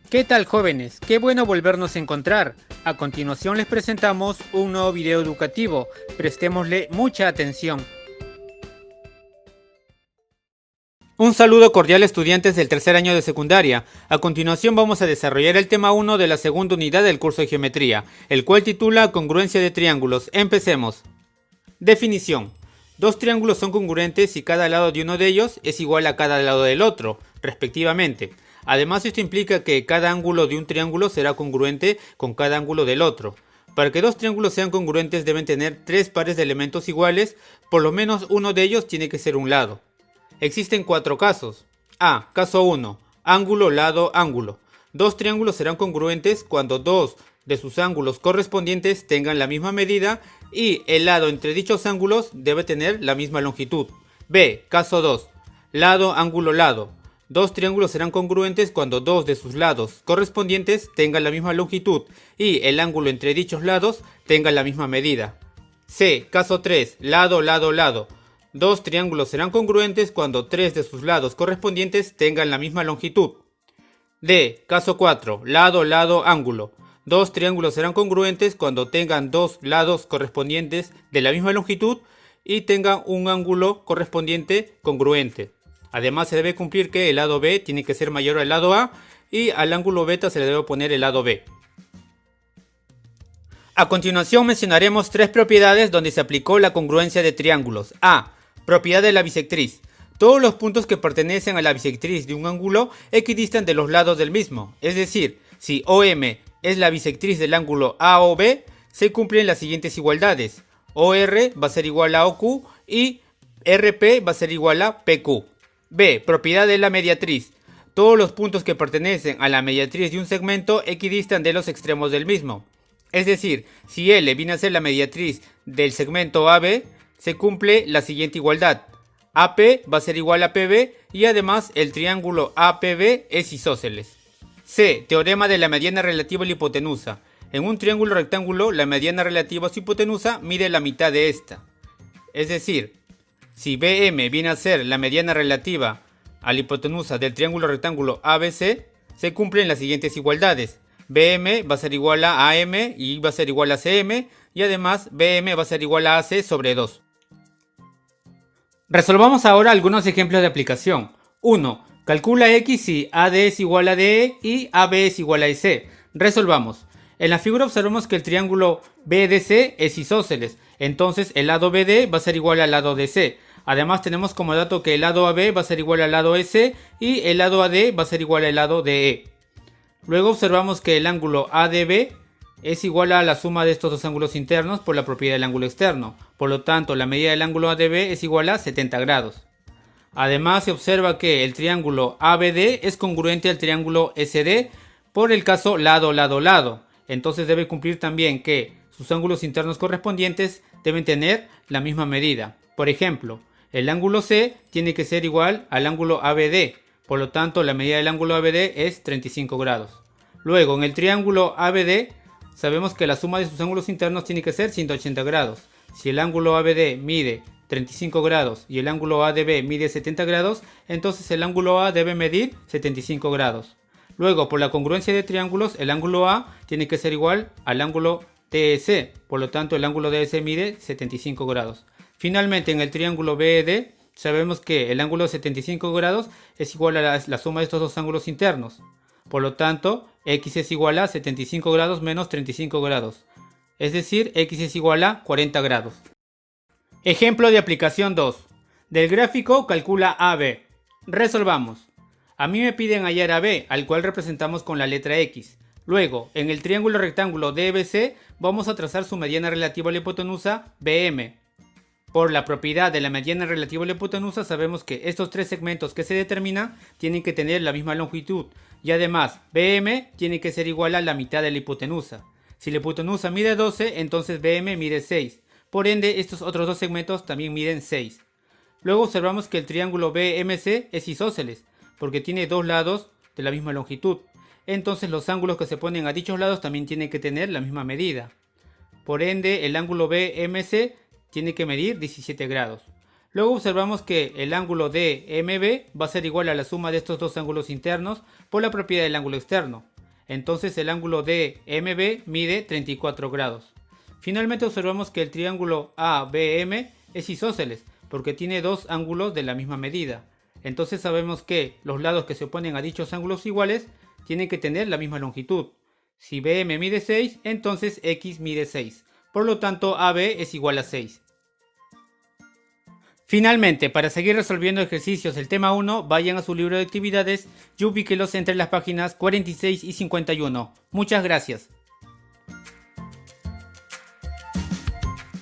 ¿Qué tal, jóvenes? Qué bueno volvernos a encontrar. A continuación les presentamos un nuevo video educativo. Prestémosle mucha atención. Un saludo cordial, estudiantes del tercer año de secundaria. A continuación vamos a desarrollar el tema 1 de la segunda unidad del curso de geometría, el cual titula Congruencia de triángulos. Empecemos. Definición. Dos triángulos son congruentes si cada lado de uno de ellos es igual a cada lado del otro, respectivamente. Además, esto implica que cada ángulo de un triángulo será congruente con cada ángulo del otro. Para que dos triángulos sean congruentes deben tener tres pares de elementos iguales, por lo menos uno de ellos tiene que ser un lado. Existen cuatro casos. A. Caso 1. Ángulo, lado, ángulo. Dos triángulos serán congruentes cuando dos de sus ángulos correspondientes tengan la misma medida y el lado entre dichos ángulos debe tener la misma longitud. B. Caso 2. Lado, ángulo, lado. Dos triángulos serán congruentes cuando dos de sus lados correspondientes tengan la misma longitud y el ángulo entre dichos lados tenga la misma medida. C. Caso 3. Lado, lado, lado. Dos triángulos serán congruentes cuando tres de sus lados correspondientes tengan la misma longitud. D. Caso 4. Lado, lado, ángulo. Dos triángulos serán congruentes cuando tengan dos lados correspondientes de la misma longitud y tengan un ángulo correspondiente congruente. Además, se debe cumplir que el lado B tiene que ser mayor al lado A y al ángulo beta se le debe poner el lado B. A continuación mencionaremos tres propiedades donde se aplicó la congruencia de triángulos. A. Propiedad de la bisectriz. Todos los puntos que pertenecen a la bisectriz de un ángulo equidistan de los lados del mismo. Es decir, si OM es la bisectriz del ángulo AOB, se cumplen las siguientes igualdades. OR va a ser igual a OQ y RP va a ser igual a PQ. B. Propiedad de la mediatriz. Todos los puntos que pertenecen a la mediatriz de un segmento equidistan de los extremos del mismo. Es decir, si L viene a ser la mediatriz del segmento AB, se cumple la siguiente igualdad. AP va a ser igual a PB y además el triángulo APB es isósceles. C. Teorema de la mediana relativa a la hipotenusa. En un triángulo rectángulo, la mediana relativa a su hipotenusa mide la mitad de esta. Es decir, si BM viene a ser la mediana relativa a la hipotenusa del triángulo rectángulo ABC, se cumplen las siguientes igualdades. BM va a ser igual a AM y va a ser igual a CM y además BM va a ser igual a AC sobre 2. Resolvamos ahora algunos ejemplos de aplicación. 1. Calcula X si AD es igual a DE y AB es igual a EC. Resolvamos. En la figura observamos que el triángulo BDC es isósceles, entonces el lado BD va a ser igual al lado DC. Además tenemos como dato que el lado AB va a ser igual al lado EC y el lado AD va a ser igual al lado DE. Luego observamos que el ángulo ADB es igual a la suma de estos dos ángulos internos por la propiedad del ángulo externo. Por lo tanto, la medida del ángulo ADB es igual a 70 grados. Además, se observa que el triángulo ABD es congruente al triángulo SD por el caso lado, lado, lado. Entonces debe cumplir también que sus ángulos internos correspondientes deben tener la misma medida. Por ejemplo, el ángulo C tiene que ser igual al ángulo ABD. Por lo tanto, la medida del ángulo ABD es 35 grados. Luego, en el triángulo ABD, sabemos que la suma de sus ángulos internos tiene que ser 180 grados. Si el ángulo ABD mide 35 grados y el ángulo ADB mide 70 grados, entonces el ángulo A debe medir 75 grados. Luego, por la congruencia de triángulos, el ángulo A tiene que ser igual al ángulo DEC. Por lo tanto, el ángulo DEC mide 75 grados. Finalmente, en el triángulo BED, sabemos que el ángulo de 75 grados es igual a la suma de estos dos ángulos internos. Por lo tanto, X es igual a 75 grados menos 35 grados. Es decir, X es igual a 40 grados. Ejemplo de aplicación 2. Del gráfico calcula AB. Resolvamos. A mí me piden hallar AB, al cual representamos con la letra X. Luego, en el triángulo rectángulo DBC, vamos a trazar su mediana relativa a la hipotenusa BM. Por la propiedad de la mediana relativa a la hipotenusa sabemos que estos tres segmentos que se determinan tienen que tener la misma longitud y además BM tiene que ser igual a la mitad de la hipotenusa. Si la hipotenusa mide 12, entonces BM mide 6. Por ende, estos otros dos segmentos también miden 6. Luego observamos que el triángulo BMC es isósceles porque tiene dos lados de la misma longitud. Entonces los ángulos que se ponen a dichos lados también tienen que tener la misma medida. Por ende, el ángulo BMC tiene que medir 17 grados. Luego observamos que el ángulo DMB va a ser igual a la suma de estos dos ángulos internos por la propiedad del ángulo externo. Entonces el ángulo DMB mide 34 grados. Finalmente observamos que el triángulo ABM es isósceles porque tiene dos ángulos de la misma medida. Entonces sabemos que los lados que se oponen a dichos ángulos iguales tienen que tener la misma longitud. Si BM mide 6, entonces X mide 6. Por lo tanto, AB es igual a 6. Finalmente, para seguir resolviendo ejercicios del tema 1, vayan a su libro de actividades y ubíquelos entre las páginas 46 y 51. Muchas gracias.